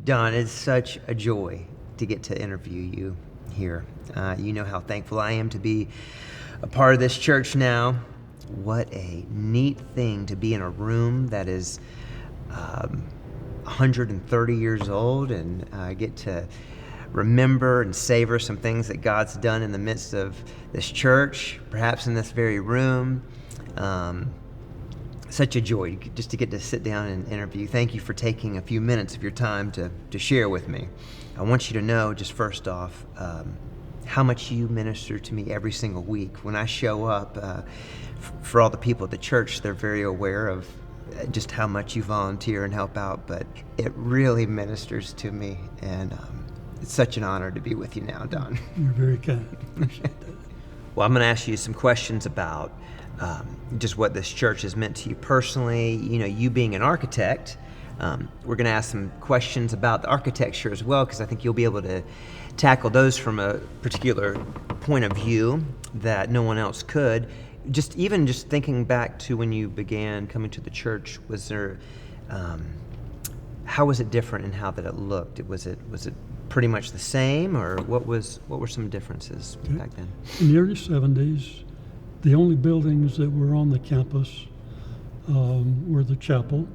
Don, it's such a joy to get to interview you here. You know how thankful I am to be a part of this church now. What a neat thing to be in a room that is 130 years old and get to remember and savor some things that God's done in the midst of this church, perhaps in this very room. Such a joy just to get to sit down and interview. Thank you for taking a few minutes of your time to share with me. I want you to know, just first off, how much you minister to me every single week. When I show up, for all the people at the church, they're very aware of just how much you volunteer and help out, but it really ministers to me, and it's such an honor to be with you now, Don. You're very kind. Appreciate that. Well, I'm going to ask you some questions about just what this church has meant to you personally. You know, you being an architect, we're going to ask some questions about the architecture as well, because I think you'll be able to tackle those from a particular point of view that no one else could. Just thinking back to when you began coming to the church, was there, how was it different in how that it looked? Was it pretty much the same, or what were some differences back then? In the early 70s, the only buildings that were on the campus were the chapel,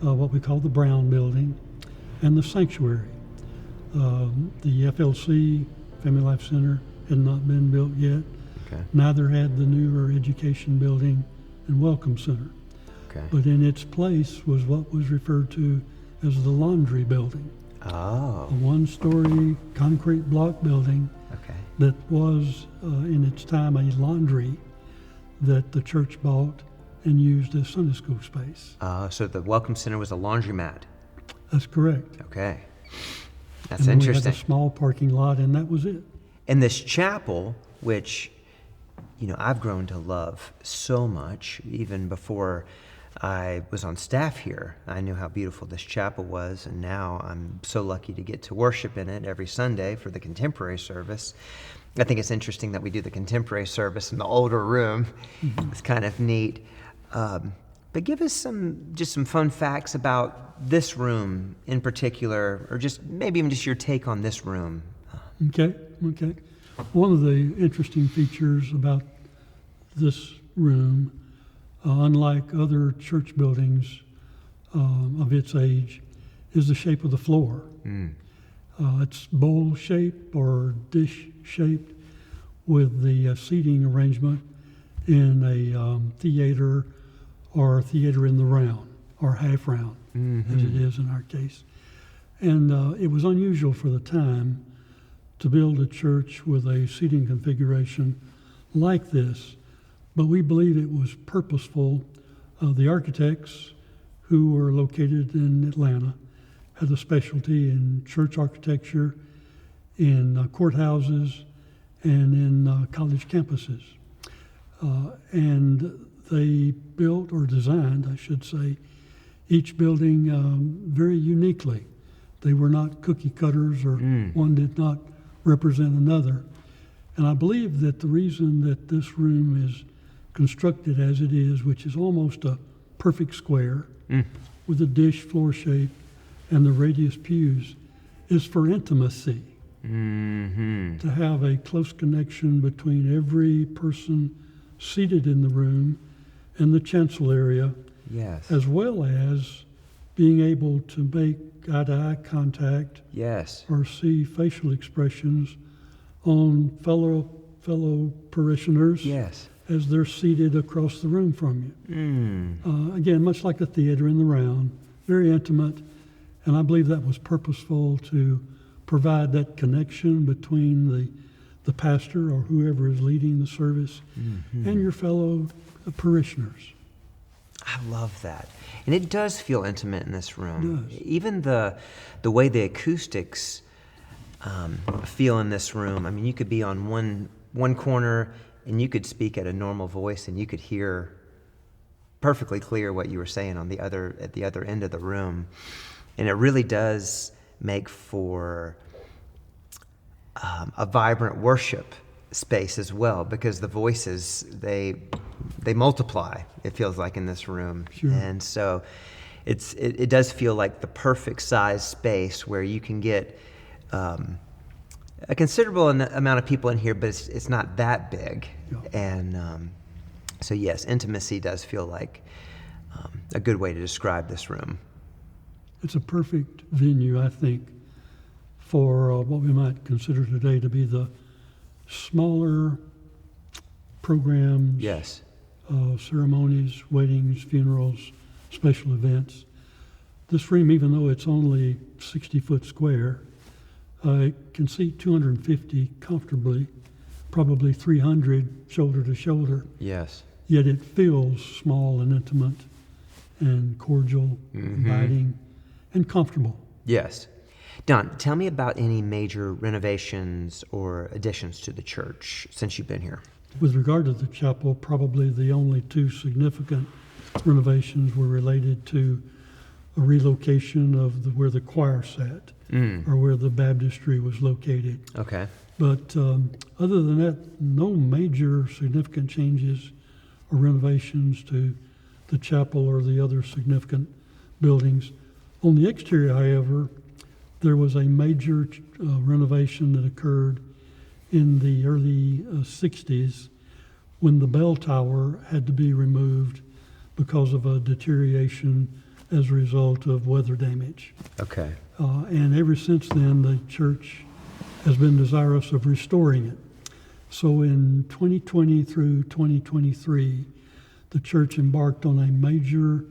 what we call the Brown Building, and the sanctuary. The FLC, Family Life Center, had not been built yet. Okay. Neither had the newer education building and Welcome Center. Okay. But in its place was what was referred to as the Laundry Building. Oh. A one-story concrete block building Okay. that was, in its time, a laundry that the church bought and used as Sunday school space. So the Welcome Center was a laundromat. That's correct. Okay. That's and then interesting. We had a small parking lot, and that was it. And this chapel, which, you know, I've grown to love so much, even before I was on staff here, I knew how beautiful this chapel was, and now I'm so lucky to get to worship in it every Sunday for the contemporary service. I think it's interesting that we do the contemporary service in the older room. It's kind of neat. But give us some fun facts about this room in particular, or just maybe even just your take on this room. Okay. One of the interesting features about this room, unlike other church buildings of its age, is the shape of the floor. It's bowl-shaped or dish-shaped with the seating arrangement in a theater or theater in the round or half round, as it is in our case. And it was unusual for the time to build a church with a seating configuration like this, but we believe it was purposeful. The architects who were located in Atlanta had a specialty in church architecture, in courthouses, and in college campuses. And they built, or designed, I should say, each building very uniquely. They were not cookie cutters, or one did not represent another. And I believe that the reason that this room is constructed as it is, which is almost a perfect square with a dish floor shape and the radius pews, is for intimacy. To have a close connection between every person seated in the room and the chancel area, Yes. as well as being able to make eye-to-eye contact Yes. or see facial expressions on fellow parishioners Yes. as they're seated across the room from you. Again, much like a theater in the round, very intimate, and I believe that was purposeful to provide that connection between the pastor or whoever is leading the service and your fellow parishioners. I love that. And it does feel intimate in this room. It does. Even the way the acoustics feel in this room. I mean, you could be on one corner and you could speak at a normal voice and you could hear perfectly clear what you were saying at the other end of the room. And it really does make for a vibrant worship space as well, because the voices, they multiply, it feels like, in this room. Sure. And so it does feel like the perfect size space where you can get a considerable amount of people in here, but it's not that big. Yeah. And so yes, intimacy does feel like a good way to describe this room. It's a perfect venue, I think, for what we might consider today to be the smaller programs, Yes. ceremonies, weddings, funerals, special events. This room, even though it's only 60 foot square, it can seat 250 comfortably, probably 300 shoulder to shoulder, Yes. yet it feels small and intimate and cordial, inviting, and comfortable. Yes. Don, tell me about any major renovations or additions to the church since you've been here. With regard to the chapel, probably the only two significant renovations were related to a relocation of where the choir sat, or where the baptistry was located. Okay. But other than that, no major significant changes or renovations to the chapel or the other significant buildings. On the exterior, however, there was a major renovation that occurred in the early 60s when the bell tower had to be removed because of a deterioration as a result of weather damage. Okay. And ever since then, the church has been desirous of restoring it. So in 2020 through 2023, the church embarked on a major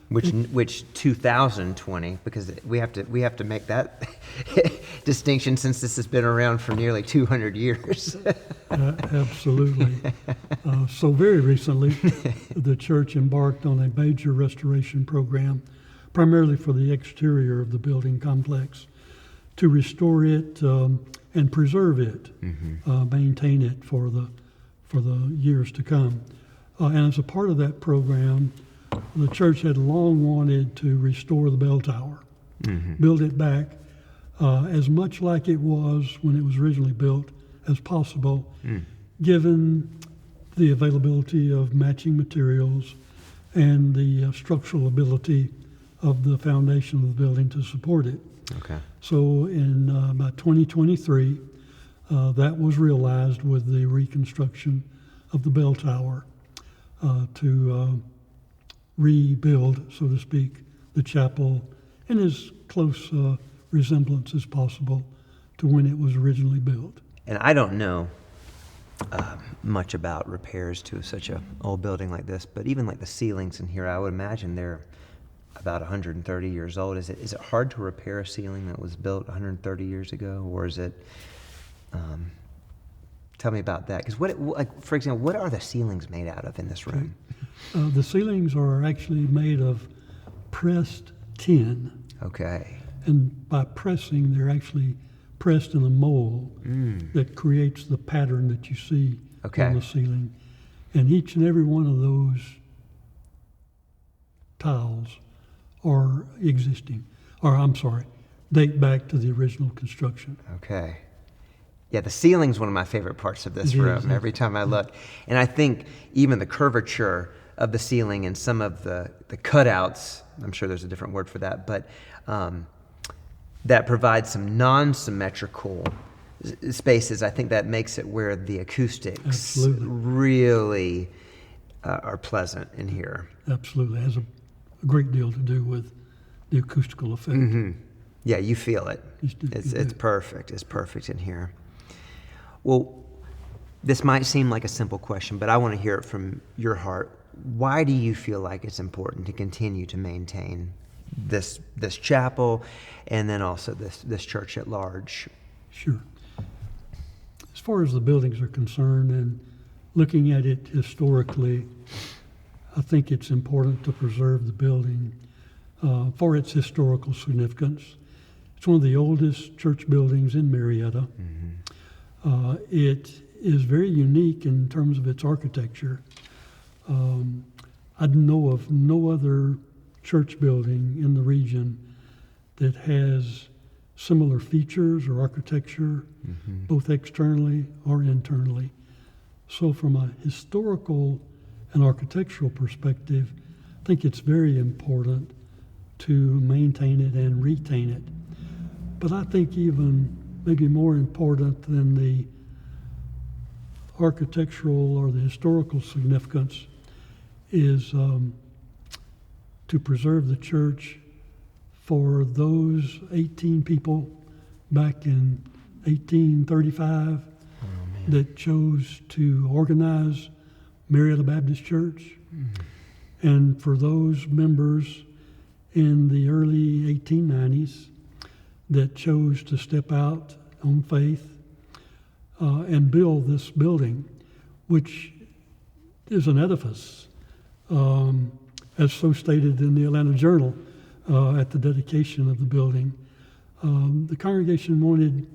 Which 2020, because we have to make that distinction since this has been around for nearly 200 years. Absolutely. So very recently, the church embarked on a major restoration program, primarily for the exterior of the building complex, to restore it and preserve it, maintain it for the years to come. And as a part of that program, the church had long wanted to restore the bell tower, build it back as much like it was when it was originally built as possible, given the availability of matching materials and the structural ability of the foundation of the building to support it. Okay. So in about 2023, that was realized with the reconstruction of the bell tower to rebuild, so to speak, the chapel in as close resemblance as possible to when it was originally built. And I don't know much about repairs to such a old building like this, but even like the ceilings in here, I would imagine they're about 130 years old. Is it hard to repair a ceiling that was built 130 years ago, or is it? Tell me about that, because for example, what are the ceilings made out of in this room? The ceilings are actually made of pressed tin. Okay. And by pressing, they're actually pressed in a mold that creates the pattern that you see on the ceiling. And each and every one of those tiles are date back to the original construction. Okay. Yeah, the ceiling's one of my favorite parts of this room every time I look. And I think even the curvature of the ceiling and some of the cutouts, I'm sure there's a different word for that, but that provides some non-symmetrical spaces. I think that makes it where the acoustics really are pleasant in here. Absolutely. It has a great deal to do with the acoustical effect. Yeah, you feel it. It's perfect. It's perfect in here. Well, this might seem like a simple question, but I want to hear it from your heart. Why do you feel like it's important to continue to maintain this chapel and then also this church at large? Sure. As far as the buildings are concerned and looking at it historically, I think it's important to preserve the building for its historical significance. It's one of the oldest church buildings in Marietta. It is very unique in terms of its architecture. I know of no other church building in the region that has similar features or architecture, both externally or internally. So from a historical and architectural perspective, I think it's very important to maintain it and retain it. But I think even maybe more important than the architectural or the historical significance is to preserve the church for those 18 people back in 1835 that chose to organize Marietta Baptist Church, and for those members in the early 1890s that chose to step out on faith and build this building, which is an edifice, as so stated in the Atlanta Journal at the dedication of the building. The congregation wanted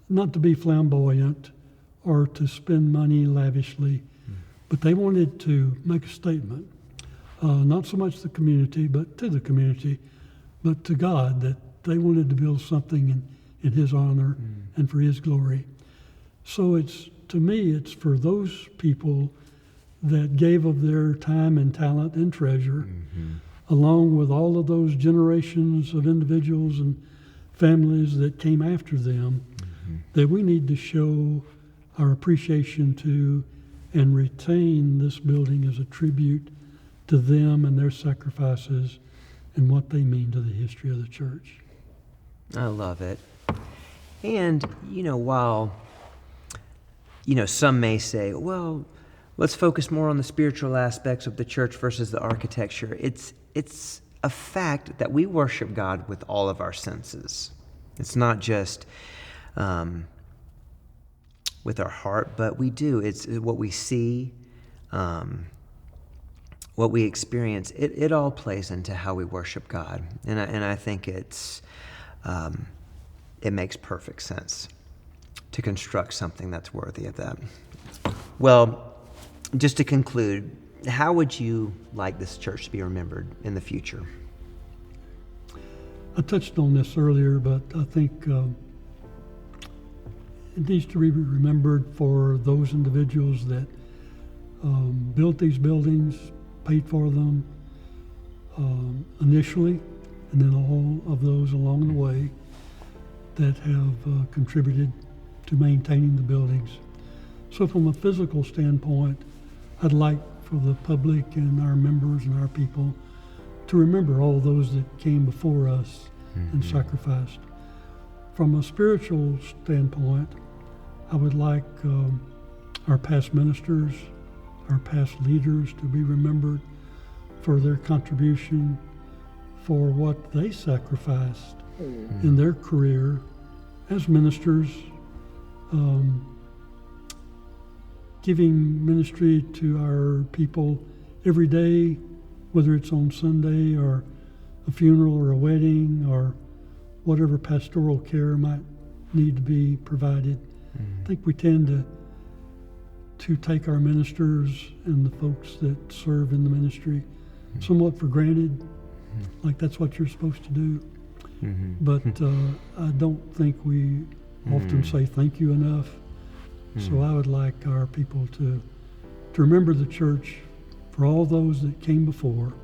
not to be flamboyant or to spend money lavishly, but they wanted to make a statement, not so much the community, but to the community, but to God, that they wanted to build something in His honor and for His glory. So to me, it's for those people that gave of their time and talent and treasure, along with all of those generations of individuals and families that came after them, that we need to show our appreciation to and retain this building as a tribute to them and their sacrifices and what they mean to the history of the church. I love it. And, while, some may say, well, let's focus more on the spiritual aspects of the church versus the architecture. It's a fact that we worship God with all of our senses. It's not just with our heart, but we do. It's what we see, what we experience. It all plays into how we worship God, and I think it makes perfect sense to construct something that's worthy of that. Well, just to conclude, how would you like this church to be remembered in the future? I touched on this earlier, but I think it needs to be remembered for those individuals that built these buildings, paid for them initially, and then all of those along the way that have contributed to maintaining the buildings. So from a physical standpoint, I'd like for the public and our members and our people to remember all those that came before us and sacrificed. From a spiritual standpoint, I would like our past ministers, our past leaders to be remembered for their contribution, for what they sacrificed in their career as ministers, giving ministry to our people every day, whether it's on Sunday or a funeral or a wedding or whatever pastoral care might need to be provided. I think we tend to take our ministers and the folks that serve in the ministry somewhat for granted, like that's what you're supposed to do. But I don't think we often say thank you enough. So I would like our people to remember the church for all those that came before,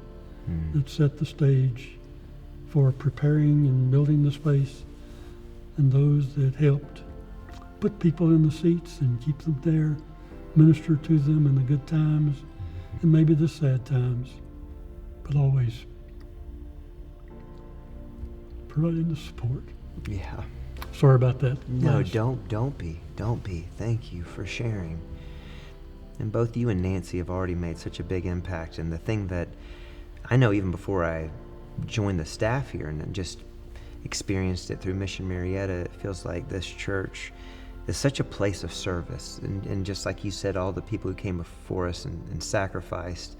that set the stage for preparing and building the space, and those that helped put people in the seats and keep them there, minister to them in the good times and maybe the sad times, but always providing the support. Yeah. Sorry about that. No, don't be. Thank you for sharing. And both you and Nancy have already made such a big impact. And the thing that I know even before I joined the staff here and just experienced it through Mission Marietta, it feels like this church is such a place of service. And just like you said, all the people who came before us and sacrificed,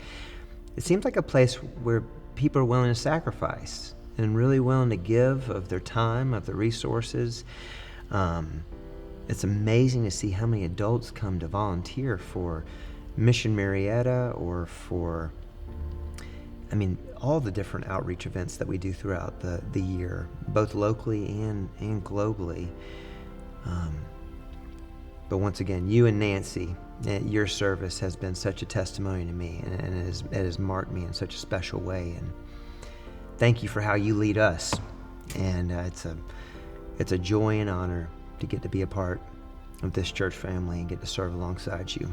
it seems like a place where people are willing to sacrifice and really willing to give of their time, of their resources. It's amazing to see how many adults come to volunteer for Mission Marietta or for, all the different outreach events that we do throughout the year, both locally and globally. But once again, you and Nancy, your service has been such a testimony to me, and it has marked me in such a special way. And thank you for how you lead us. And it's a joy and honor to get to be a part of this church family and get to serve alongside you.